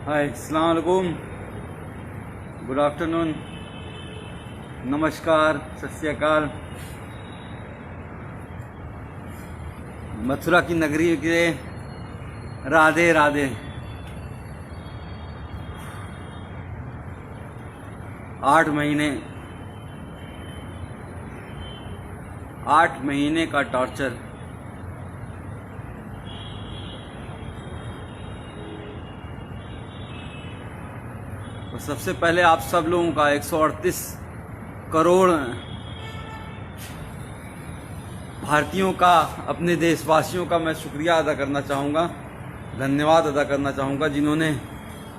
हाय, अस्सलाम वालेकुम, good afternoon, नमस्कार, सत श्री अकाल। मथुरा की नगरी के राधे राधे। 8 महीने का टॉर्चर। तो सबसे पहले आप सब लोगों का 138 करोड़ भारतीयों का, अपने देशवासियों का मैं शुक्रिया अदा करना चाहूँगा, धन्यवाद अदा करना चाहूँगा, जिन्होंने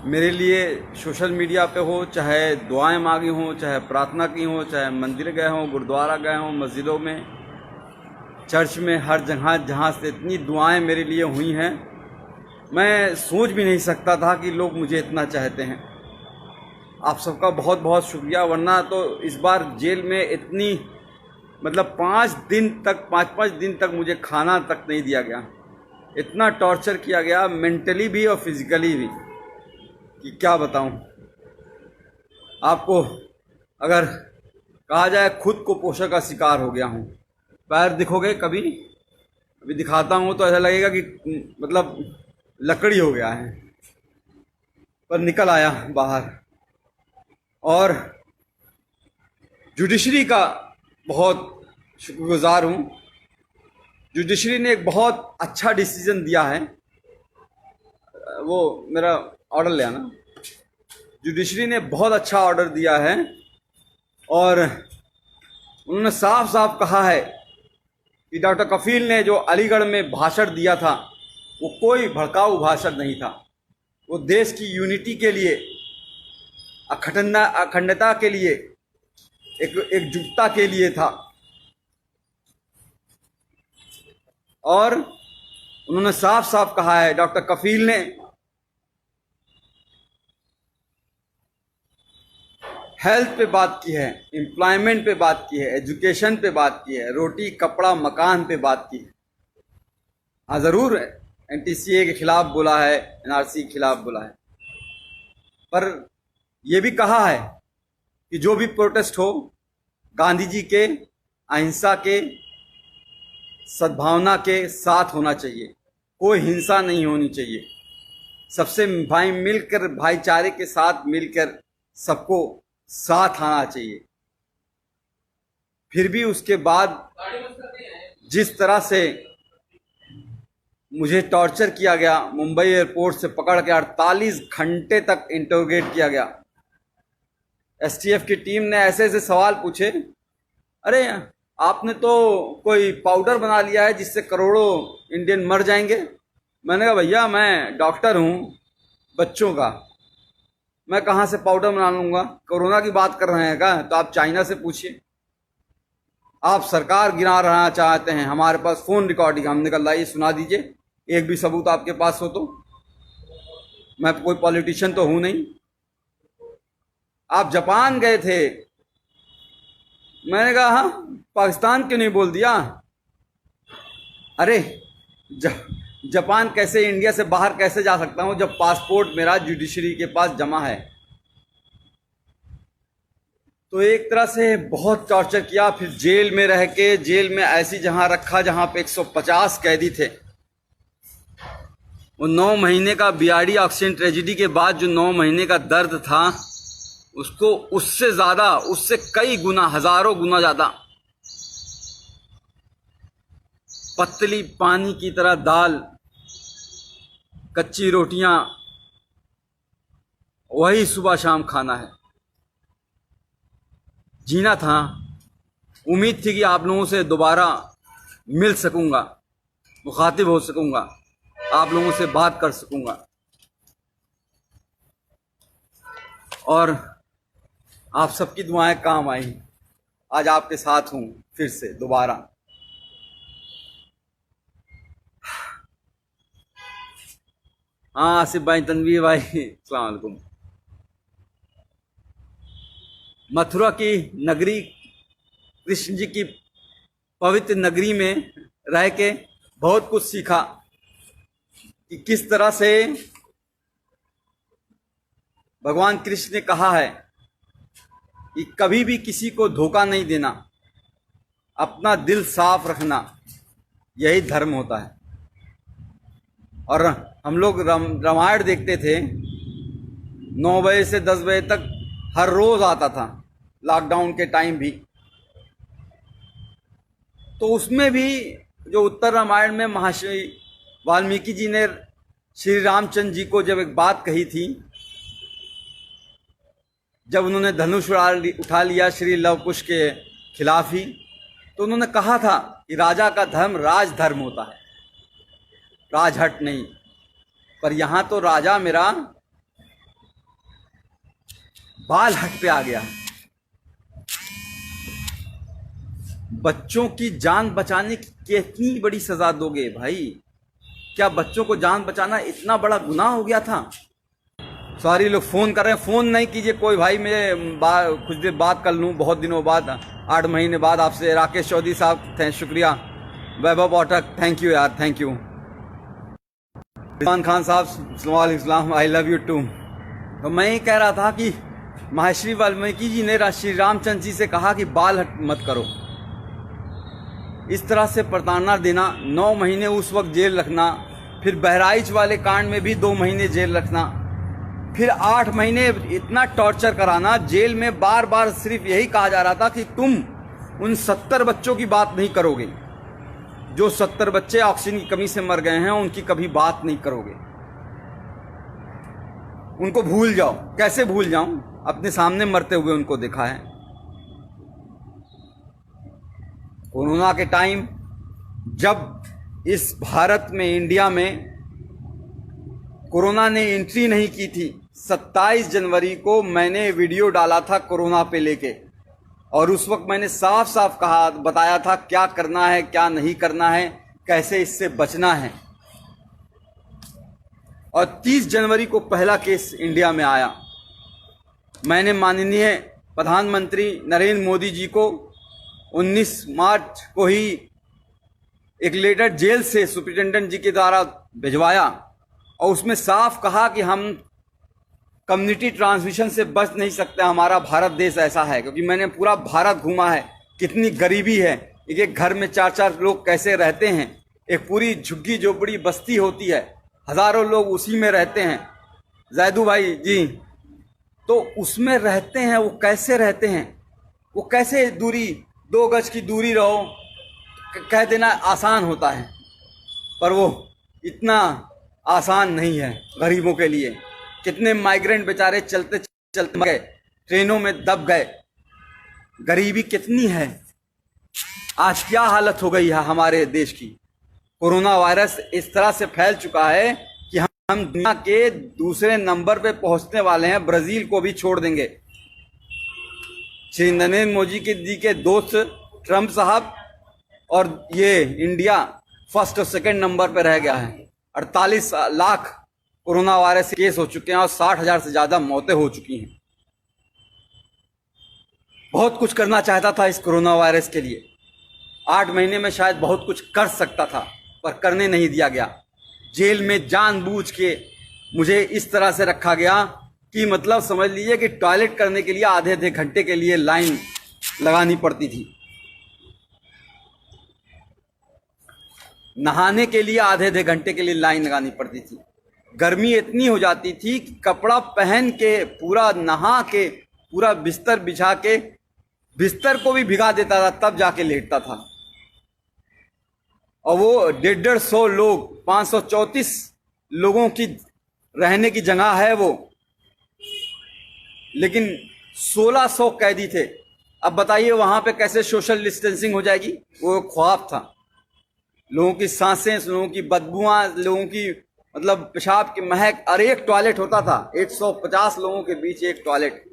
मेरे लिए सोशल मीडिया पे हो, चाहे दुआएं मांगी हों, चाहे प्रार्थना की हो, चाहे मंदिर गए हों, गुरुद्वारा गए हों, मस्जिदों में, चर्च में, हर जगह जहाँ से इतनी दुआएं मेरे लिए हुई हैं, मैं सोच भी नहीं सकता था कि लोग मुझे इतना चाहते हैं। आप सबका बहुत बहुत शुक्रिया। वरना तो इस बार जेल में इतनी मतलब 5 दिन तक मुझे खाना तक नहीं दिया गया। इतना टॉर्चर किया गया, मेंटली भी और फिजिकली भी, कि क्या बताऊं आपको। अगर कहा जाए, खुद को पोषण का शिकार हो गया हूं। पैर दिखोगे कभी, अभी दिखाता हूं तो ऐसा लगेगा कि मतलब लकड़ी हो गया है, पर निकल आया बाहर। और जुडिशरी का बहुत शुक्रगुजार हूँ। जुडिशरी ने एक बहुत अच्छा डिसीजन दिया है। वो मेरा ऑर्डर ले आना। जुडिशरी ने बहुत अच्छा ऑर्डर दिया है और उन्होंने साफ साफ कहा है कि डॉक्टर कफील ने जो अलीगढ़ में भाषण दिया था, वो कोई भड़काऊ भाषण नहीं था। वो देश की यूनिटी के लिए, अखंडता के लिए, एकजुटता के लिए था। और उन्होंने साफ साफ कहा है, डॉक्टर कफील ने, हेल्थ पे बात की है, एम्प्लॉयमेंट पे बात की है, एजुकेशन पे बात की है, रोटी कपड़ा मकान पे बात की है। हाँ, ज़रूर एनटीसीए के खिलाफ बोला है, एनआरसी के खिलाफ बोला है, पर यह भी कहा है कि जो भी प्रोटेस्ट हो, गांधी जी के अहिंसा के, सद्भावना के साथ होना चाहिए। कोई हिंसा नहीं होनी चाहिए। सबसे मिलकर, भाईचारे के साथ मिलकर सबको साथ आना चाहिए। फिर भी उसके बाद जिस तरह से मुझे टॉर्चर किया गया, मुंबई एयरपोर्ट से पकड़ के 48 घंटे तक इंटरोगेट किया गया। एसटीएफ की टीम ने ऐसे ऐसे सवाल पूछे, अरे आपने तो कोई पाउडर बना लिया है जिससे करोड़ों इंडियन मर जाएंगे। मैंने कहा, भैया मैं डॉक्टर हूँ बच्चों का, मैं कहाँ से पाउडर बना लूँगा। कोरोना की बात कर रहे हैं क्या? तो आप चाइना से पूछिए। आप सरकार गिरा रहना चाहते हैं, हमारे पास फ़ोन रिकॉर्डिंग, हमने कहा लाइए सुना दीजिए, एक भी सबूत आपके पास हो तो। मैं कोई पॉलिटिशियन तो हूँ नहीं। आप जापान गए थे, मैंने कहा हाँ, पाकिस्तान क्यों नहीं बोल दिया? अरे जापान कैसे, इंडिया से बाहर कैसे जा सकता हूं जब पासपोर्ट मेरा जुडिशरी के पास जमा है। तो एक तरह से बहुत टॉर्चर किया। फिर जेल में रह के, जेल में ऐसी जहां रखा जहां पे 150 कैदी थे। वो 9 महीने का बीआरडी ऑक्सीजन ट्रेजिडी के बाद जो 9 महीने का दर्द था, उसको उससे ज्यादा, उससे कई गुना, हजारों गुना ज्यादा पतली पानी की तरह दाल, कच्ची रोटियां, वही सुबह शाम खाना है। जीना था। उम्मीद थी कि आप लोगों से दोबारा मिल सकूंगा, मुखातिब हो सकूंगा, आप लोगों से बात कर सकूंगा। और आप सबकी दुआएं काम आई। आज आपके साथ हूं फिर से दोबारा। हाँ, आसिफ भाई, तनवीर भाई, अस्सलाम वालेकुम। मथुरा की नगरी, कृष्ण जी की पवित्र नगरी में रह के बहुत कुछ सीखा कि किस तरह से भगवान कृष्ण ने कहा है कि कभी भी किसी को धोखा नहीं देना, अपना दिल साफ रखना, यही धर्म होता है। और हम लोग रामायण देखते थे 9 बजे से 10 बजे तक, हर रोज आता था, लॉकडाउन के टाइम भी। तो उसमें भी जो उत्तर रामायण में महर्षि वाल्मीकि जी ने श्री रामचंद्र जी को जब एक बात कही थी, जब उन्होंने धनुष उठा लिया श्री लव कुश के खिलाफ ही, तो उन्होंने कहा था कि राजा का धर्म राजधर्म होता है, राजहट नहीं। पर यहां तो राजा मेरा बाल हट पे आ गया। बच्चों की जान बचाने की कितनी बड़ी सजा दोगे भाई? क्या बच्चों को जान बचाना इतना बड़ा गुनाह हो गया था? सारी लोग फोन कर रहे हैं, फोन नहीं कीजिए कोई भाई, मैं कुछ देर बात कर लूँ, बहुत दिनों बाद, 8 महीने बाद आपसे। राकेश चौधरी साहब शुक्रिया, वैभव पाठक थैंक यू यार, थैंक यू। इरफान खान साहब सलाम, आई लव यू टू। तो मैं ये कह रहा था कि महर्षि वाल्मीकि जी ने श्री रामचंद्र जी से कहा कि बाल हट मत करो। इस तरह से प्रताड़ना देना, 9 महीने उस वक्त जेल रखना, फिर बहराइच वाले कांड में भी 2 महीने जेल रखना, फिर 8 महीने इतना टॉर्चर कराना। जेल में बार बार सिर्फ यही कहा जा रहा था कि तुम उन 70 बच्चों की बात नहीं करोगे, जो 70 बच्चे ऑक्सीजन की कमी से मर गए हैं, उनकी कभी बात नहीं करोगे, उनको भूल जाओ। कैसे भूल जाऊं? अपने सामने मरते हुए उनको देखा है। कोरोना के टाइम जब इस भारत में, इंडिया में कोरोना ने एंट्री नहीं की थी, 27 जनवरी को मैंने वीडियो डाला था कोरोना पे लेके, और उस वक्त मैंने साफ साफ कहा, बताया था क्या करना है, क्या नहीं करना है, कैसे इससे बचना है। और 30 जनवरी को पहला केस इंडिया में आया। मैंने माननीय प्रधानमंत्री नरेंद्र मोदी जी को 19 मार्च को ही एक लेटर जेल से सुप्रिंटेंडेंट जी के द्वारा भिजवाया, और उसमें साफ कहा कि हम कम्युनिटी ट्रांसमिशन से बच नहीं सकते, हमारा भारत देश ऐसा है। क्योंकि मैंने पूरा भारत घूमा है, कितनी गरीबी है, एक एक घर में 4-4 लोग कैसे रहते हैं, एक पूरी झुग्गी झोपड़ी बस्ती होती है, हजारों लोग उसी में रहते हैं। जैदू भाई जी, तो उसमें रहते हैं, वो कैसे रहते हैं, वो कैसे दूरी, 2 गज की दूरी रहो, कह देना आसान होता है, पर वो इतना आसान नहीं है गरीबों के लिए। कितने माइग्रेंट बेचारे चलते चलते गए, ट्रेनों में दब गए। गरीबी कितनी है, आज क्या हालत हो गई है हमारे देश की। कोरोना वायरस इस तरह से फैल चुका है कि हम दुनिया के दूसरे नंबर पे पहुंचने वाले हैं, ब्राजील को भी छोड़ देंगे। श्री नरेंद्र मोदी जी के दोस्त ट्रंप साहब, और ये इंडिया फर्स्ट और सेकंड नंबर पे रह गया है। 48 लाख कोरोना वायरस केस हो चुके हैं और 60,000 से ज्यादा मौतें हो चुकी हैं। बहुत कुछ करना चाहता था इस कोरोना वायरस के लिए, 8 महीने में शायद बहुत कुछ कर सकता था, पर करने नहीं दिया गया। जेल में जानबूझ के मुझे इस तरह से रखा गया कि मतलब समझ लीजिए कि टॉयलेट करने के लिए आधे घंटे के लिए लाइन लगानी पड़ती थी, नहाने के लिए आधे घंटे के लिए लाइन लगानी पड़ती थी। गर्मी इतनी हो जाती थी कि कपड़ा पहन के, पूरा नहा के, पूरा बिस्तर बिछा के, बिस्तर को भी भिगा देता था, तब जाके लेटता था। और वो 150 लोग, 534 लोगों की रहने की जगह है वो, लेकिन 1600 कैदी थे। अब बताइए वहां पे कैसे सोशल डिस्टेंसिंग हो जाएगी? वो ख्वाब था। लोगों की सांसें, लोगों की बदबुआं, लोगों की मतलब पेशाब की महक, और एक टॉयलेट होता था, 150 लोगों के बीच एक टॉयलेट।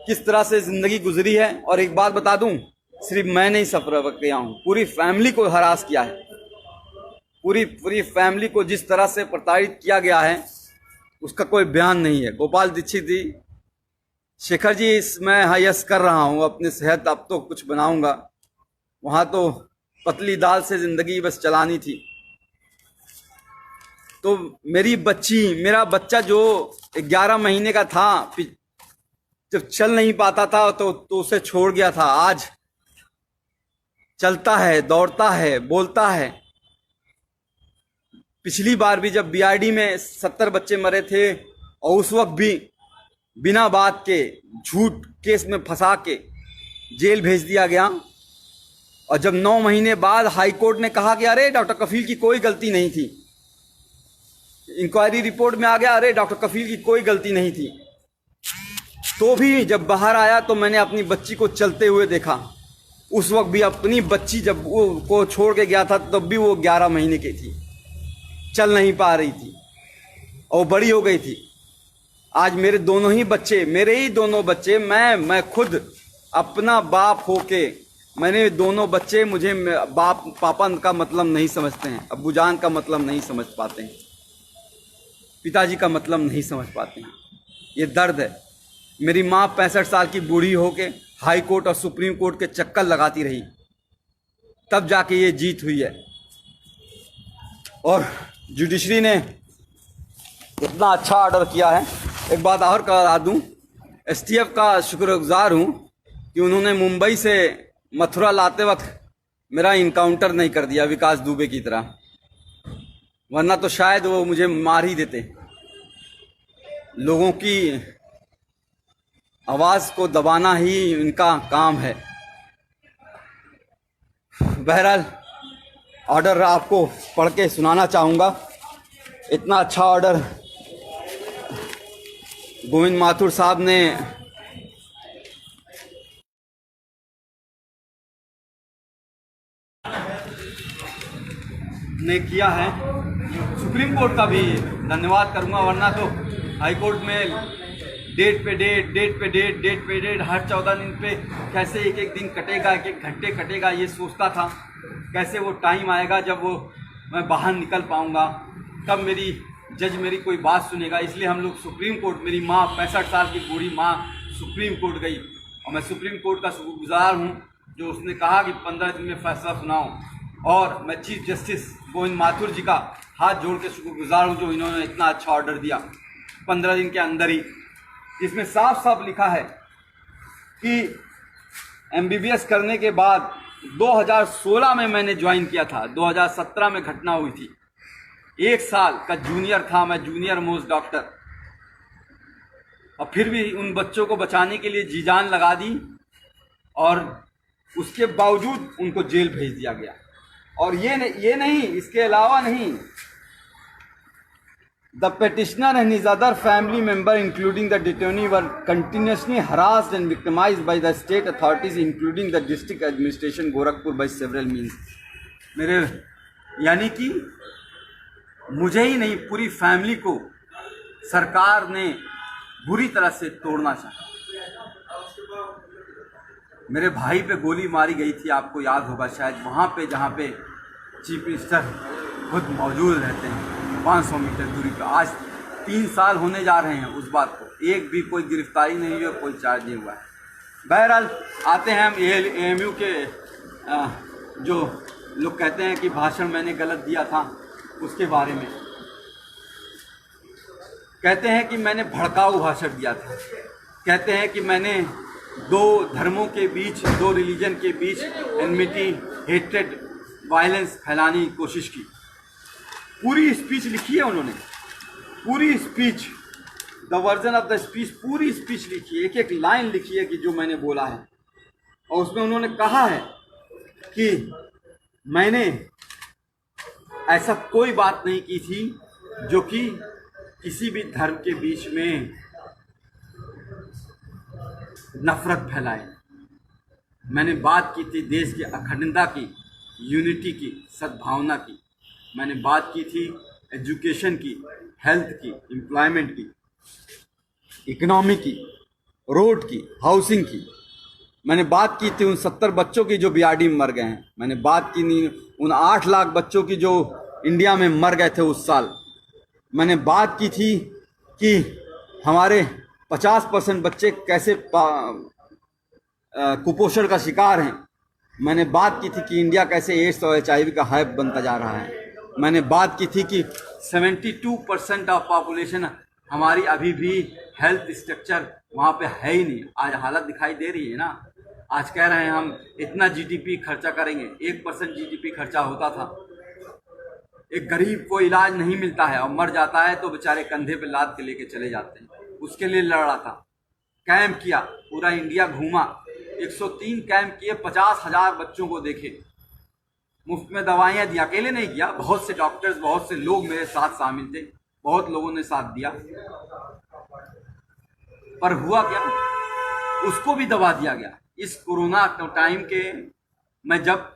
किस तरह से जिंदगी गुजरी है। और एक बात बता दूं, सिर्फ मैं नहीं सफर किया हूं, पूरी फैमिली को हरास किया है। पूरी फैमिली को जिस तरह से प्रताड़ित किया गया है उसका कोई बयान नहीं है। गोपाल दीक्षित जी, शेखर जी, मैं यस कर रहा हूं अपनी सेहत, अब तो कुछ बनाऊंगा। वहां तो पतली दाल से जिंदगी बस चलानी थी। तो मेरा बच्चा जो 11 महीने का था, जब चल नहीं पाता था तो उसे छोड़ गया था, आज चलता है, दौड़ता है, बोलता है। पिछली बार भी जब बीआरडी में 70 बच्चे मरे थे और उस वक्त भी बिना बात के झूठ केस में फंसा के जेल भेज दिया गया, और जब 9 महीने बाद हाई कोर्ट ने कहा कि अरे डॉक्टर कफील की कोई गलती नहीं थी, इंक्वायरी रिपोर्ट में आ गया अरे डॉक्टर कफील की कोई गलती नहीं थी, तो भी जब बाहर आया तो मैंने अपनी बच्ची को चलते हुए देखा। उस वक्त भी अपनी बच्ची जब वो को छोड़ के गया था तब भी वो 11 महीने की थी, चल नहीं पा रही थी और बड़ी हो गई थी। आज मेरे दोनों ही बच्चे, मेरे ही दोनों बच्चे, मैं खुद अपना बाप होके, मैंने दोनों बच्चे, मुझे बाप पापा का मतलब नहीं समझते हैं, अब्बू जान का मतलब नहीं समझ पाते हैं, पिताजी का मतलब नहीं समझ पाते हैं। ये दर्द है। मेरी माँ 65 साल की बूढ़ी होके हाई कोर्ट और सुप्रीम कोर्ट के चक्कर लगाती रही, तब जाके ये जीत हुई है। और जुडिशरी ने इतना अच्छा ऑर्डर किया है। एक बात और करा दूं, एसटीएफ का शुक्रगुजार हूं कि उन्होंने मुंबई से मथुरा लाते वक्त मेरा इनकाउंटर नहीं कर दिया विकास दुबे की तरह, वरना तो शायद वो मुझे मार ही देते। लोगों की आवाज़ को दबाना ही इनका काम है। बहरहाल ऑर्डर आपको पढ़ के सुनाना चाहूँगा। इतना अच्छा ऑर्डर गोविंद माथुर साहब ने किया है। सुप्रीम कोर्ट का भी धन्यवाद करूंगा, वरना तो हाई कोर्ट में डेट पे डेट हर 14 दिन पे कैसे एक एक दिन कटेगा, एक एक घंटे कटेगा, ये सोचता था कैसे वो टाइम आएगा जब वो मैं बाहर निकल पाऊंगा, तब मेरी जज मेरी कोई बात सुनेगा। इसलिए हम लोग सुप्रीम कोर्ट, मेरी माँ 65 साल की बूढ़ी माँ सुप्रीम कोर्ट गई और मैं सुप्रीम कोर्ट का शुक्रगुजार हूँ जो उसने कहा कि 15 दिन में फैसला सुनाओ। और मैं चीफ जस्टिस गोविंद माथुर जी का हाथ जोड़ के शुक्रगुजार हूँ जो इन्होंने इतना अच्छा ऑर्डर दिया 15 दिन के अंदर ही, जिसमें साफ साफ लिखा है कि एमबीबीएस करने के बाद 2016 में मैंने ज्वाइन किया था, 2017 में घटना हुई थी, 1 साल का जूनियर था मैं, जूनियर मोस्ट डॉक्टर, और फिर भी उन बच्चों को बचाने के लिए जी जान लगा दी और उसके बावजूद उनको जेल भेज दिया गया। और ये नहीं, इसके अलावा नहीं, The petitioner and his other family member, including the detainee, were continuously harassed and victimized by the state authorities, including the district administration Gorakhpur, by several means. मेरे यानी कि मुझे ही नहीं, पूरी फैमिली को सरकार ने बुरी तरह से तोड़ना चाहा। मेरे भाई पे गोली मारी गई थी, आपको याद होगा शायद, वहाँ पे जहाँ पे चीफ मिनिस्टर खुद मौजूद रहते हैं 500 मीटर दूरी पर। आज 3 साल होने जा रहे हैं उस बात को, एक भी कोई गिरफ्तारी नहीं हुई, कोई चार्ज नहीं हुआ है। बहरहाल आते हैं हम एएमयू के जो लोग कहते हैं कि भाषण मैंने गलत दिया था, उसके बारे में कहते हैं कि मैंने भड़काऊ भाषण दिया था, कहते हैं कि मैंने 2 धर्मों के बीच, 2 रिलीजन के बीच एनमिटी, हेट्रेड, वायलेंस फैलाने की कोशिश की। पूरी स्पीच लिखी है उन्होंने, पूरी speech, the version of the speech, पूरी स्पीच लिखी है, एक एक लाइन लिखी है कि जो मैंने बोला है। और उसमें उन्होंने कहा है कि मैंने ऐसा कोई बात नहीं की थी जो कि किसी भी धर्म के बीच में नफरत फैलाए। मैंने बात की थी देश की अखंडता की, यूनिटी की, सद्भावना की। मैंने बात की थी एजुकेशन की, हेल्थ की, एम्प्लॉयमेंट की, इकोनॉमी की, रोड की, हाउसिंग की। मैंने बात की थी उन 70 बच्चों की जो बीआरडी में मर गए हैं। मैंने बात की नहीं उन 8 लाख बच्चों की जो इंडिया में मर गए थे उस साल। मैंने बात की थी कि हमारे 50% बच्चे कैसे कुपोषण का शिकार हैं। मैंने बात की थी कि इंडिया कैसे एड्स और HIV का हब बनता जा रहा है। मैंने बात की थी कि 72% ऑफ पॉपुलेशन हमारी अभी भी हेल्थ स्ट्रक्चर वहाँ पे है ही नहीं। आज हालत दिखाई दे रही है ना। आज कह रहे हैं हम इतना जीडीपी खर्चा करेंगे, 1% जीडीपी खर्चा होता था। एक गरीब को इलाज नहीं मिलता है और मर जाता है तो बेचारे कंधे पे लाद के लेके चले जाते हैं। उसके लिए लड़ा था, कैंप किया, पूरा इंडिया घूमा, 103 कैंप किए, 50,000 बच्चों को देखे, मुफ्त में दवाइयाँ दी। अकेले नहीं किया, बहुत से डॉक्टर्स, बहुत से लोग मेरे साथ शामिल थे, बहुत लोगों ने साथ दिया। पर हुआ क्या, उसको भी दबा दिया गया। इस कोरोना टाइम के मैं जब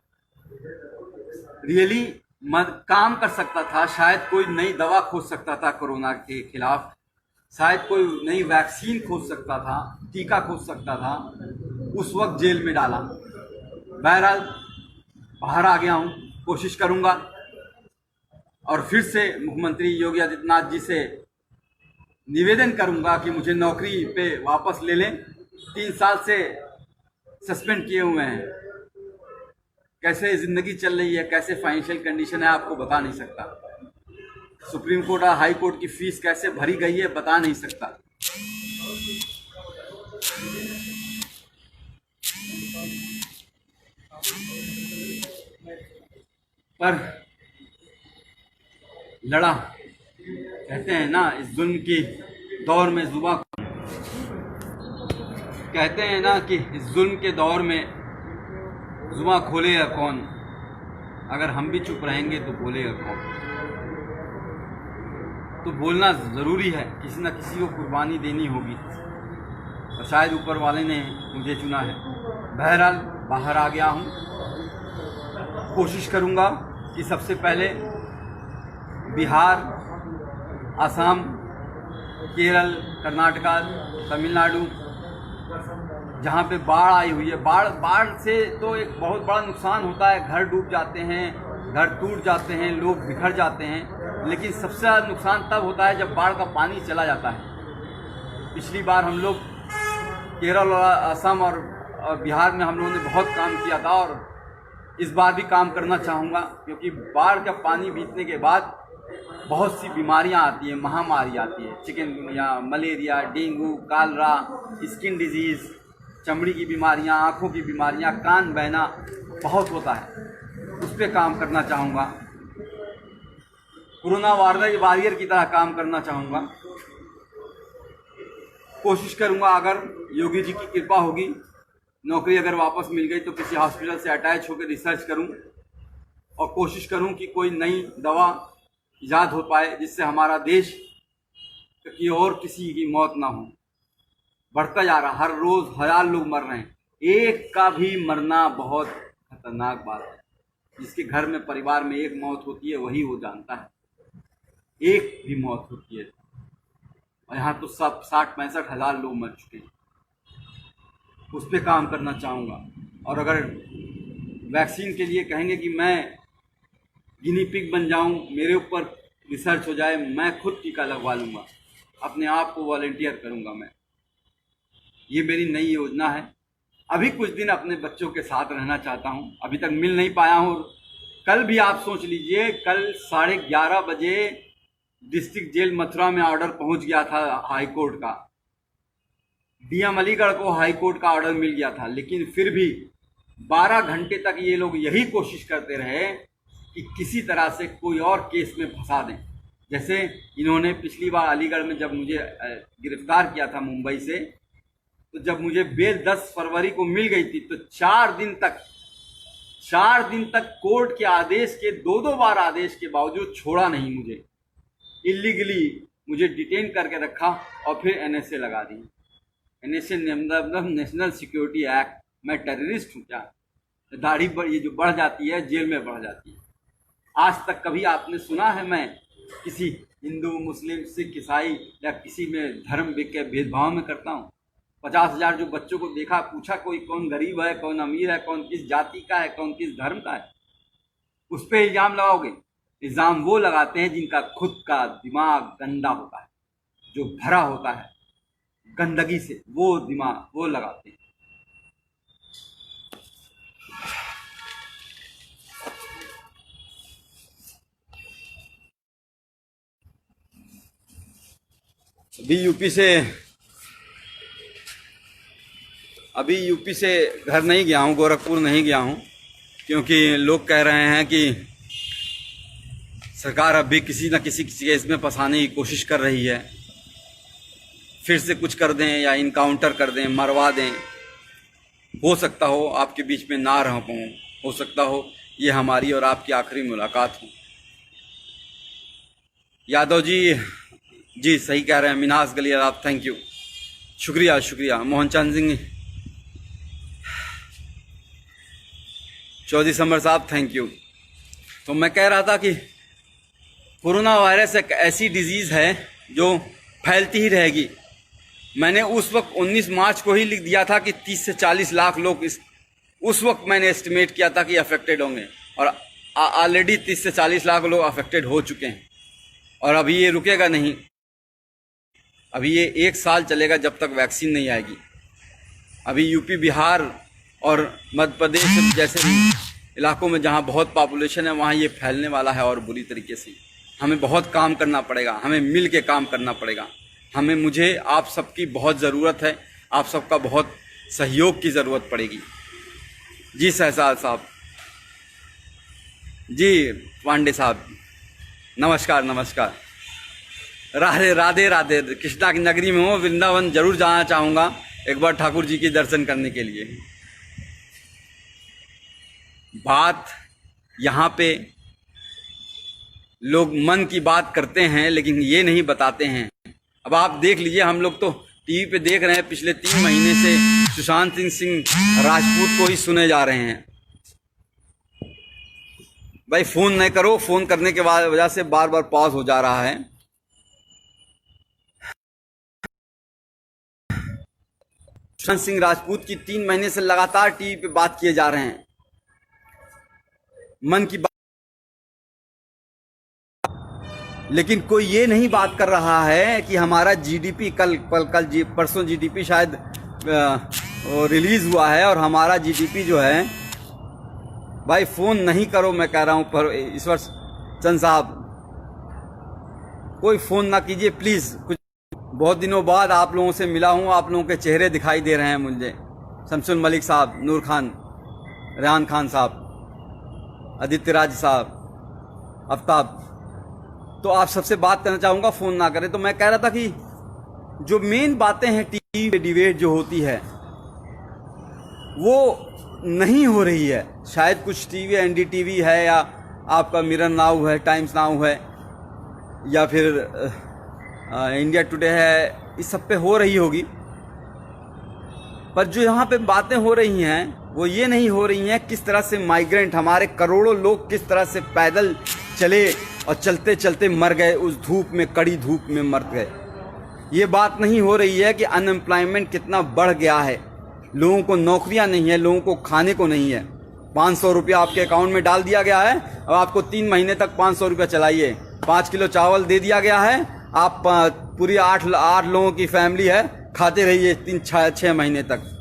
रियली काम कर सकता था, शायद कोई नई दवा खोज सकता था कोरोना के खिलाफ, शायद कोई नई वैक्सीन खोज सकता था, टीका खोज सकता था, उस वक्त जेल में डाला। बहरहाल बाहर आ गया हूँ, कोशिश करूँगा और फिर से मुख्यमंत्री योगी आदित्यनाथ जी से निवेदन करूँगा कि मुझे नौकरी पे वापस ले लें। 3 साल से सस्पेंड किए हुए हैं। कैसे ज़िंदगी चल रही है, कैसे फाइनेंशियल कंडीशन है, आपको बता नहीं सकता। सुप्रीम कोर्ट और हाई कोर्ट की फीस कैसे भरी गई है, बता नहीं सकता। पर लड़ा, कहते हैं ना, इस जुल्म की दौर में जुबां, कहते हैं ना कि इस जुल्म के दौर में जुबां खोलेगा कौन। अगर हम भी चुप रहेंगे तो बोलेगा कौन। तो बोलना ज़रूरी है, किसी न किसी को कुर्बानी देनी होगी और शायद ऊपर वाले ने मुझे चुना है। बहरहाल बाहर आ गया हूँ, कोशिश करूँगा कि सबसे पहले बिहार, असम, केरल, कर्नाटका, तमिलनाडु, जहाँ पे बाढ़ आई हुई है, बाढ़ से तो एक बहुत बड़ा नुकसान होता है। घर डूब जाते हैं, घर टूट जाते हैं, लोग बिखर जाते हैं। लेकिन सबसे ज़्यादा नुकसान तब होता है जब बाढ़ का पानी चला जाता है। पिछली बार हम लोग केरल और असम और बिहार में हम लोगों ने बहुत काम किया था और इस बार भी काम करना चाहूँगा, क्योंकि बाढ़ का पानी बीतने के बाद बहुत सी बीमारियां आती हैं, महामारी आती है। Chikungunya, malaria, dengue, Kalra, skin disease, चमड़ी की बीमारियां, आँखों की बीमारियां, कान बहना बहुत होता है। उस पर काम करना चाहूँगा। कोरोना वॉरियर की तरह काम करना चाहूँगा। कोशिश करूँगा, अगर योगी जी की कृपा होगी, नौकरी अगर वापस मिल गई तो किसी हॉस्पिटल से अटैच होकर रिसर्च करूँ और कोशिश करूँ कि कोई नई दवा ईजाद हो पाए जिससे हमारा देश कि और किसी की मौत ना हो। बढ़ता जा रहा, हर रोज़ 1000 लोग मर रहे हैं। एक का भी मरना बहुत खतरनाक बात है। जिसके घर में, परिवार में एक मौत होती है, वही वो जानता है एक भी मौत होती है। और यहाँ तो सब 60-65 हज़ार लोग मर चुके हैं। उस पर काम करना चाहूँगा। और अगर वैक्सीन के लिए कहेंगे कि मैं गिनी पिग बन जाऊं, मेरे ऊपर रिसर्च हो जाए, मैं खुद टीका लगवा लूँगा, अपने आप को वॉलंटियर करूँगा मैं। ये मेरी नई योजना है। अभी कुछ दिन अपने बच्चों के साथ रहना चाहता हूँ, अभी तक मिल नहीं पाया हूँ। कल भी आप सोच लीजिए, कल 11:30 बजे डिस्ट्रिक्ट जेल मथुरा में ऑर्डर पहुँच गया था हाई कोर्ट का। डीएम अलीगढ़ को हाई कोर्ट का ऑर्डर मिल गया था, लेकिन फिर भी 12 घंटे तक ये लोग यही कोशिश करते रहे कि किसी तरह से कोई और केस में फंसा दें। जैसे इन्होंने पिछली बार अलीगढ़ में जब मुझे गिरफ्तार किया था मुंबई से, तो जब मुझे बेल 10 फरवरी को मिल गई थी तो 4 दिन तक कोर्ट के आदेश के 2-2 बार आदेश के बावजूद छोड़ा नहीं। मुझे इलीगली मुझे डिटेन करके रखा और फिर एनएसए लगा दी। एनएसए मतलब नेशनल सिक्योरिटी एक्ट। मैं टेररिस्ट हूँ क्या? दाढ़ी ये जो बढ़ जाती है, जेल में बढ़ जाती है। आज तक कभी आपने सुना है मैं किसी हिंदू, मुस्लिम, सिख, ईसाई या किसी में धर्म के भेदभाव में करता हूँ? 50,000 जो बच्चों को देखा, पूछा कोई कौन गरीब है, कौन अमीर है, कौन किस जाति का है, कौन किस धर्म का है? उस पर इल्ज़ाम लगाओगे? इल्ज़ाम वो लगाते हैं जिनका खुद का दिमाग गंदा होता है, जो भरा होता है गंदगी से, वो दिमाग वो लगाते हैं। अभी यूपी से घर नहीं गया हूँ, गोरखपुर नहीं गया हूँ, क्योंकि लोग कह रहे हैं कि सरकार अब भी किसी न किसी केस में फंसाने की कोशिश कर रही है। फिर से कुछ कर दें या इनकाउंटर कर दें, मरवा दें। हो सकता हो आपके बीच में ना रह पाऊँ, हो सकता हो ये हमारी और आपकी आखिरी मुलाकात हो। यादव जी सही कह रहे हैं। मिनास गलियार आप, थैंक यू, शुक्रिया। मोहन चंद सिंह चौधरी समर साहब, थैंक यू। तो मैं कह रहा था कि कोरोना वायरस एक ऐसी डिजीज़ है जो फैलती ही रहेगी। मैंने उस वक्त 19 मार्च को ही लिख दिया था कि 30 से 40 लाख लोग उस वक्त मैंने एस्टिमेट किया था कि अफेक्टेड होंगे, और ऑलरेडी 30 से 40 लाख लोग अफेक्टेड हो चुके हैं। और अभी ये रुकेगा नहीं, अभी ये 1 साल चलेगा जब तक वैक्सीन नहीं आएगी। अभी यूपी, बिहार और मध्य प्रदेश जैसे इलाकों में जहाँ बहुत पॉपुलेशन है वहाँ ये फैलने वाला है, और बुरी तरीके से। हमें बहुत काम करना पड़ेगा, हमें मिल के काम करना पड़ेगा। मुझे आप सबकी बहुत ज़रूरत है, आप सबका बहुत सहयोग की ज़रूरत पड़ेगी। जी सहसाल साहब, जी पांडे साहब, नमस्कार। राधे। कृष्णा की नगरी में हूँ, वृंदावन जरूर जाना चाहूँगा एक बार ठाकुर जी के दर्शन करने के लिए। बात यहाँ पे लोग मन की बात करते हैं लेकिन ये नहीं बताते हैं। अब आप देख लीजिए, हम लोग तो टीवी पे देख रहे हैं, पिछले 3 महीने से सुशांत सिंह राजपूत को ही सुने जा रहे हैं। भाई फोन नहीं करो, फोन करने के वजह से बार बार पॉज हो जा रहा है। सुशांत सिंह राजपूत की 3 महीने से लगातार टीवी पे बात किए जा रहे हैं, मन की बात, लेकिन कोई ये नहीं बात कर रहा है कि हमारा जीडीपी परसों जीडीपी शायद रिलीज हुआ है, और हमारा जीडीपी जो है, भाई फोन नहीं करो, मैं कह रहा हूं। पर ईश्वर चंद साहब, कोई फोन ना कीजिए प्लीज। कुछ बहुत दिनों बाद आप लोगों से मिला हूं, आप लोगों के चेहरे दिखाई दे रहे हैं मुझे। शमसुल मलिक साहब, नूर खान, रेहान खान साहब, आदित्य राज साहब, आफ्ताब, तो आप सबसे बात करना चाहूँगा, फ़ोन ना करें। तो मैं कह रहा था कि जो मेन बातें हैं टीवी पे डिबेट जो होती है वो नहीं हो रही है। शायद कुछ टीवी, एनडीटीवी है, या आपका मिरर नाउ है, टाइम्स नाउ है, या फिर इंडिया टुडे है, इस सब पे हो रही होगी। पर जो यहाँ पे बातें हो रही हैं वो ये नहीं हो रही हैं किस तरह से माइग्रेंट, हमारे करोड़ों लोग किस तरह से पैदल चले और चलते चलते मर गए, उस धूप में, कड़ी धूप में मर गए। ये बात नहीं हो रही है कि अनएम्प्लॉयमेंट कितना बढ़ गया है, लोगों को नौकरियां नहीं है, लोगों को खाने को नहीं है। 500 रुपया आपके अकाउंट में डाल दिया गया है, अब आपको 3 महीने तक 500 रुपया चलाइए। 5 किलो चावल दे दिया गया है, आप पूरी 8 लोगों की फैमिली है, खाते रहिए 3-6 महीने तक।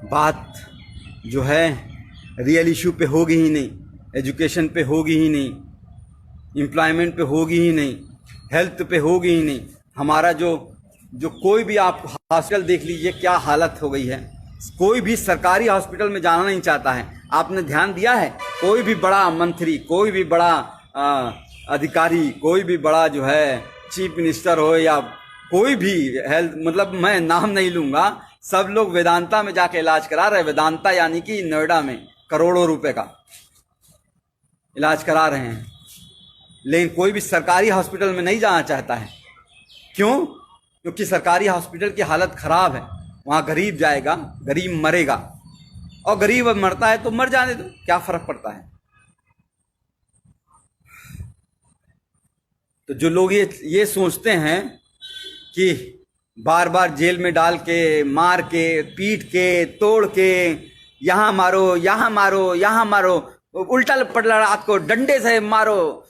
बात जो है रियल इशू पे होगी ही नहीं, एजुकेशन पे होगी ही नहीं, एम्प्लॉयमेंट पे होगी ही नहीं, हेल्थ पे होगी ही नहीं। हमारा जो कोई भी आप हॉस्पिटल देख लीजिए क्या हालत हो गई है। कोई भी सरकारी हॉस्पिटल में जाना नहीं चाहता है। आपने ध्यान दिया है, कोई भी बड़ा मंत्री, कोई भी बड़ा अधिकारी, कोई भी बड़ा जो है चीफ मिनिस्टर हो या कोई भी हेल्थ, मतलब मैं नाम नहीं लूंगा, सब लोग वेदांता में जाके इलाज करा रहे हैं। वेदांता यानी कि नोएडा में करोड़ों रुपए का इलाज करा रहे हैं, लेकिन कोई भी सरकारी हॉस्पिटल में नहीं जाना चाहता है। क्यों? क्योंकि सरकारी हॉस्पिटल की हालत खराब है। वहां गरीब जाएगा, गरीब मरेगा, और गरीब मरता है तो मर जाने दो, क्या फर्क पड़ता है। तो जो लोग ये सोचते हैं कि बार बार जेल में डाल के, मार के, पीट के, तोड़ के, यहाँ मारो, यहाँ मारो, यहाँ मारो, उल्टा पटला रात को डंडे से मारो,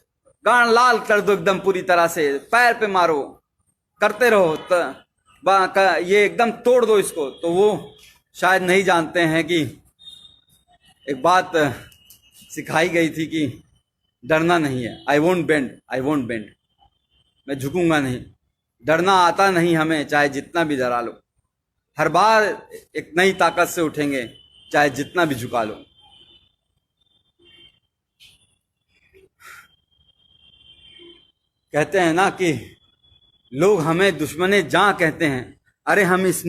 गान लाल कर दो एकदम पूरी तरह से, पैर पे मारो, करते रहो, ये एकदम तोड़ दो इसको, तो वो शायद नहीं जानते हैं कि एक बात सिखाई गई थी कि डरना नहीं है। आई वोंट बेंड, मैं झुकूंगा नहीं। डरना आता नहीं हमें, चाहे जितना भी डरा लो। हर बार एक नई ताकत से उठेंगे, चाहे जितना भी झुका लो। कहते हैं ना कि लोग हमें दुश्मने जान कहते हैं। अरे हम इस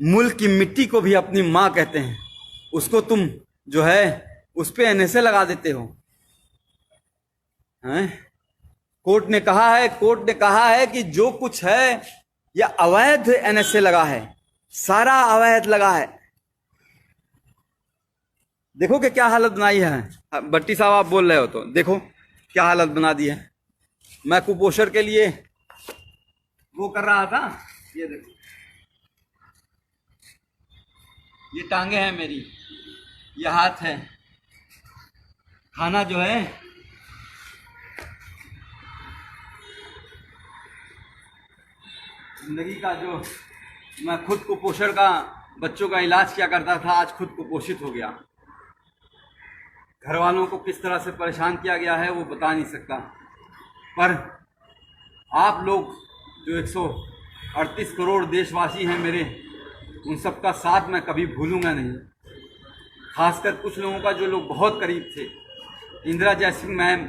मुल्क की मिट्टी को भी अपनी माँ कहते हैं। उसको तुम जो है उस पे एनएसए लगा देते हो हैं? कोर्ट ने कहा है कि जो कुछ है यह अवैध एनएसए लगा है, सारा अवैध लगा है। देखो कि क्या हालत बनाई है। भट्टी साहब आप बोल रहे हो तो देखो क्या हालत बना दी है। मैं कुपोषण के लिए वो कर रहा था, ये देखो, ये टांगे हैं मेरी, ये हाथ है। खाना जो है जिंदगी का, जो मैं खुद कुपोषण का बच्चों का इलाज किया करता था, आज खुद कुपोषित हो गया। घर वालों को किस तरह से परेशान किया गया है वो बता नहीं सकता। पर आप लोग जो 138 करोड़ देशवासी हैं मेरे, उन सब का साथ मैं कभी भूलूंगा नहीं। खासकर कुछ लोगों का जो लोग बहुत करीब थे, इंदिरा जयसिंह मैम,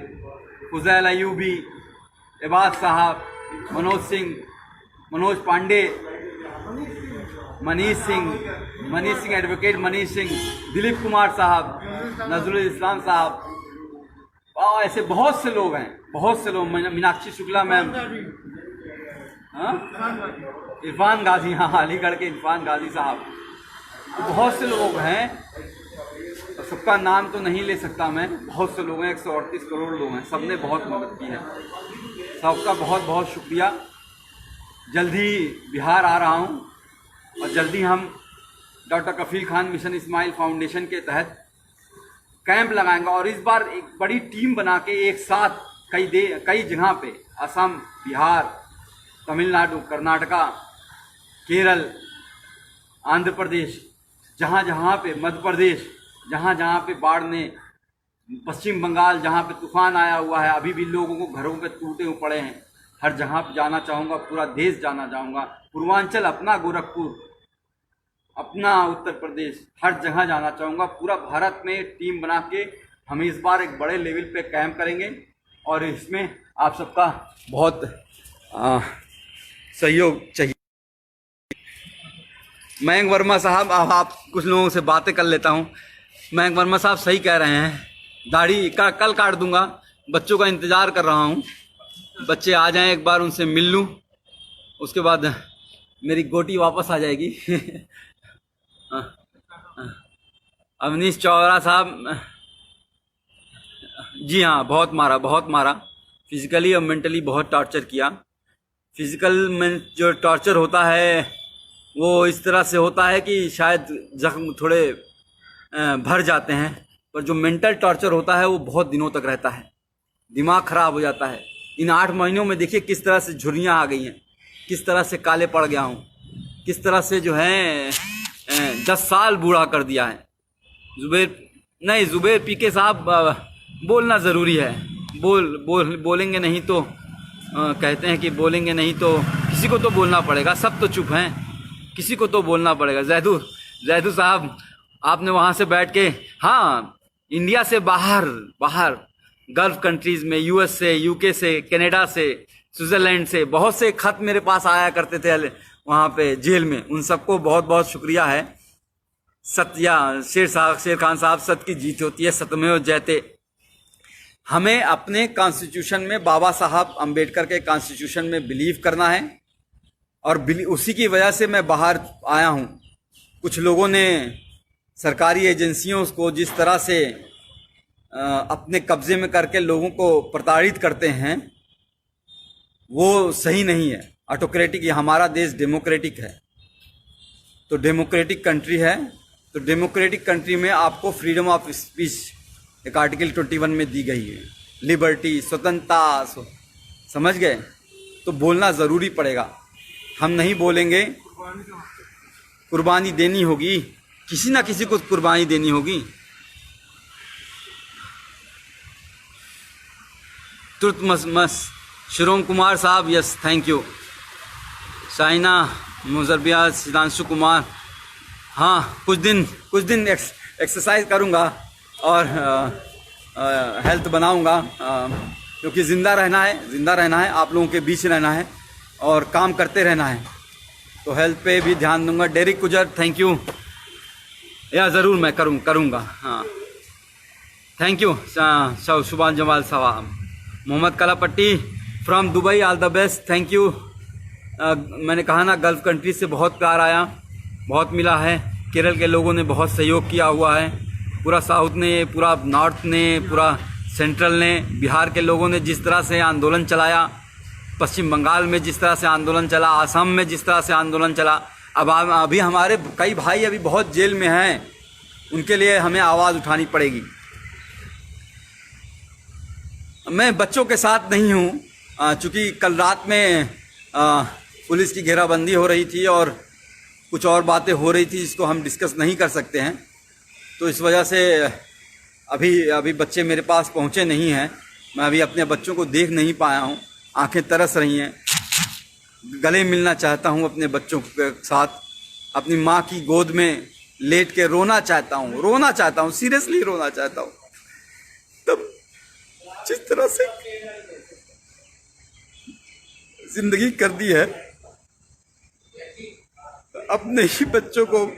फुजैल अयूबी, इबाद साहब, मनोज पांडे, मनीष सिंह, एडवोकेट मनीष सिंह, दिलीप कुमार साहब, नजरुल इस्लाम साहब, और ऐसे बहुत से लोग हैं, बहुत से लोग। मीनाक्षी शुक्ला मैम, इरफान गाजी, हाँ अलीगढ़ के इरफान गाजी साहब, तो बहुत से लोग हैं। सबका नाम तो नहीं ले सकता मैं, बहुत से लोग हैं, 138 करोड़ लोग हैं, सबने बहुत मदद की है। सबका बहुत बहुत शुक्रिया। जल्दी बिहार आ रहा हूँ और जल्दी हम डॉक्टर कफील खान मिशन इस्माइल फाउंडेशन के तहत कैंप लगाएंगे। और इस बार एक बड़ी टीम बना के एक साथ कई जगह पे, असम, बिहार, तमिलनाडु, कर्नाटका, केरल, आंध्र प्रदेश, जहाँ पे, मध्य प्रदेश, जहाँ पे बाढ़ ने, पश्चिम बंगाल जहाँ पे तूफान आया हुआ है, अभी भी लोगों को घरों पे टूटे हुए पड़े हैं, हर जगह पे जाना चाहूँगा। पूरा देश जाना चाहूँगा, पूर्वांचल अपना, गोरखपुर अपना, उत्तर प्रदेश, हर जगह जाना चाहूँगा। पूरा भारत में टीम बना के हम इस बार एक बड़े लेवल पे कैंप करेंगे और इसमें आप सबका बहुत सहयोग चाहिए। मयंक वर्मा साहब, अब आप कुछ लोगों से बातें कर लेता हूँ। मयंक वर्मा साहब सही कह रहे हैं, दाढ़ी कल काट दूंगा। बच्चों का इंतज़ार कर रहा हूँ, बच्चे आ जाएं, एक बार उनसे मिल लूँ, उसके बाद मेरी गोटी वापस आ जाएगी। अवनीश चौरा साहब, जी हाँ, बहुत मारा, फिजिकली और मेंटली बहुत टॉर्चर किया। फिजिकल में जो टॉर्चर होता है वो इस तरह से होता है कि शायद जख्म थोड़े भर जाते हैं, पर जो मेंटल टॉर्चर होता है वो बहुत दिनों तक रहता है, दिमाग खराब हो जाता है। इन 8 महीनों में देखिए किस तरह से झुर्रियाँ आ गई हैं, किस तरह से काले पड़ गया हूँ, किस तरह से जो है 10 साल बूढ़ा कर दिया है। जुबैर पीके साहब, बोलना ज़रूरी है। बोलेंगे नहीं तो कहते हैं कि बोलेंगे नहीं तो किसी को तो बोलना पड़ेगा, सब तो चुप हैं, किसी को तो बोलना पड़ेगा। जैदू साहब, आपने वहाँ से बैठ के, हाँ, इंडिया से बाहर गल्फ कंट्रीज़ में, यूएस से, यूके से, कनाडा से, स्विट्ज़रलैंड से बहुत से खत मेरे पास आया करते थे वहाँ पे जेल में। उन सबको बहुत बहुत शुक्रिया है। शेर खान साहब, सत्य की जीत होती है, सत्यमेव जयते। हमें अपने कॉन्स्टिट्यूशन में, बाबा साहब अम्बेडकर के कॉन्स्टिट्यूशन में बिलीव करना है और उसी की वजह से मैं बाहर आया हूँ। कुछ लोगों ने सरकारी एजेंसियों को जिस तरह से अपने कब्जे में करके लोगों को प्रताड़ित करते हैं वो सही नहीं है। ऑटोक्रेटिक, हमारा देश डेमोक्रेटिक है, तो डेमोक्रेटिक कंट्री है, तो डेमोक्रेटिक कंट्री में आपको फ्रीडम ऑफ स्पीच एक आर्टिकल 21 में दी गई है, लिबर्टी, स्वतंत्रता, समझ गए? तो बोलना ज़रूरी पड़ेगा। हम नहीं बोलेंगे, कुर्बानी देनी होगी, किसी ना किसी को कुर्बानी देनी होगी। तुर्तमस शिरोम कुमार साहब, यस थैंक यू। शाइना मुजरबिया, सिद्धांशु कुमार, हाँ कुछ दिन एक्सरसाइज करूँगा और हेल्थ बनाऊँगा, क्योंकि ज़िंदा रहना है, आप लोगों के बीच रहना है और काम करते रहना है, तो हेल्थ पे भी ध्यान दूंगा। डेरिक गुजर, थैंक यू। या ज़रूर मैं करूँगा, हाँ थैंक यू। सुभान जमाल साहब, Mohammad Kalapatti from Dubai, all the best, thank you. मैंने कहा ना, गल्फ़ कंट्री से बहुत प्यार आया, बहुत मिला है। केरल के लोगों ने बहुत सहयोग किया हुआ है, पूरा साउथ ने, पूरा नॉर्थ ने, पूरा सेंट्रल ने, बिहार के लोगों ने जिस तरह से आंदोलन चलाया, पश्चिम बंगाल में जिस तरह से आंदोलन चला, आसाम में जिस तरह से आंदोलन चला, अब अभी हमारे कई भाई अभी बहुत जेल में हैं, उनके लिए हमें आवाज़ उठानी पड़ेगी। मैं बच्चों के साथ नहीं हूँ, चूँकि कल रात में पुलिस की घेराबंदी हो रही थी और कुछ और बातें हो रही थी जिसको हम डिस्कस नहीं कर सकते हैं, तो इस वजह से अभी बच्चे मेरे पास पहुँचे नहीं हैं। मैं अभी अपने बच्चों को देख नहीं पाया हूँ, आंखें तरस रही हैं, गले मिलना चाहता हूँ अपने बच्चों के साथ, अपनी माँ की गोद में लेट के रोना चाहता हूँ, सीरियसली रोना चाहता हूँ। तब जिस तरह से जिंदगी कर दी है, अपने ही बच्चों को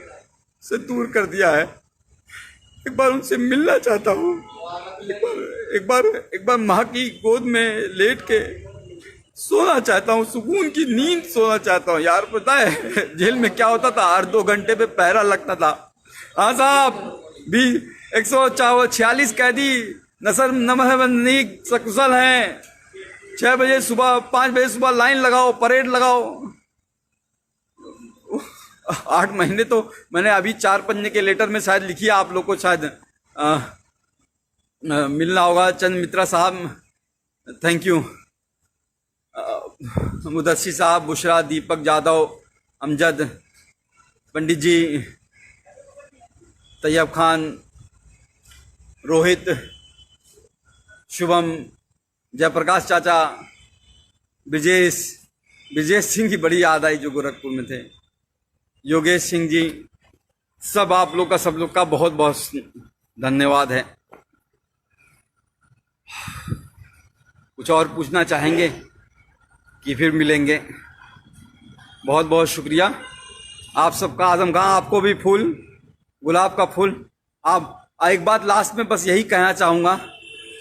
से दूर कर दिया है, एक बार उनसे मिलना चाहता हूँ, एक बार माँ की गोद में लेट के सोना चाहता हूँ, सुकून की नींद सोना चाहता हूँ। यार पता है जेल में क्या होता था, 8-2 घंटे पे पहरा लगता था। हाँ साहब, भी 146 कैदी नसर नमहबंदी सकुशल हैं, 6 बजे सुबह, 5 बजे सुबह लाइन लगाओ, परेड लगाओ। 8 महीने तो मैंने अभी 4 पन्ने के लेटर में शायद लिखी है, आप लोग को शायद मिलना होगा। चंद मित्रा साहब, थैंक यू। मुदस्सी साहब, बुशरा, दीपक यादव, अमजद, पंडित जी, तैयब खान, रोहित, शुभम, जयप्रकाश चाचा, ब्रिजेश सिंह की बड़ी याद आई जो गोरखपुर में थे, योगेश सिंह जी, सब आप लोग का, सब लोग का बहुत बहुत धन्यवाद है। कुछ और पूछना चाहेंगे कि फिर मिलेंगे? बहुत बहुत शुक्रिया आप सबका। आजम खां, आपको भी फूल, गुलाब का फूल। आप एक बात लास्ट में बस यही कहना चाहूँगा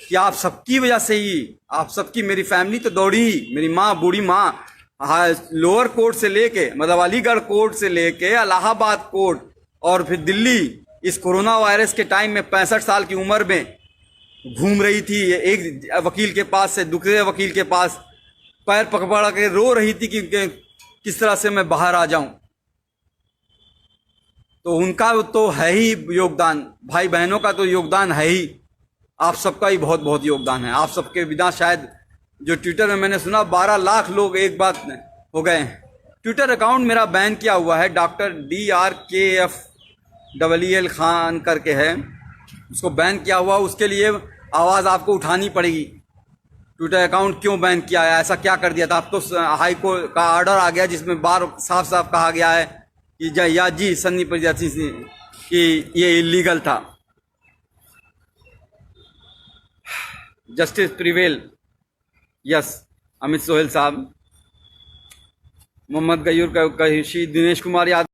कि आप सबकी वजह से ही, आप सबकी, मेरी फैमिली तो दौड़ी ही, मेरी माँ, बूढ़ी माँ, लोअर कोर्ट से लेके, मतलब अलीगढ़ कोर्ट से लेके इलाहाबाद कोर्ट और फिर दिल्ली, इस कोरोना वायरस के टाइम में 65 साल की उम्र में घूम रही थी, एक वकील के पास से दूसरे वकील के पास, पैर पकड़ के रो रही थी कि किस तरह से मैं बाहर आ जाऊं। तो उनका तो है ही योगदान, भाई बहनों का तो योगदान है ही, आप सबका ही बहुत बहुत योगदान है। आप सबके बिना शायद, जो ट्विटर में मैंने सुना 12 लाख लोग एक बात हो गए। ट्विटर अकाउंट मेरा बैन किया हुआ है, डॉक्टर DRKFEL खान करके है, उसको बैन किया हुआ, उसके लिए आवाज़ आपको उठानी पड़ेगी। ट्विटर अकाउंट क्यों बैन किया है, ऐसा क्या कर दिया था? अब तो हाई कोर्ट का ऑर्डर आ गया जिसमें बार साफ साफ कहा गया है कि जी सन्नी प्रजाति कि ये इलीगल था। Justice prevail, yes. Amit Sohail साहब, मोहम्मद गयूर का, दिनेश कुमार यादव।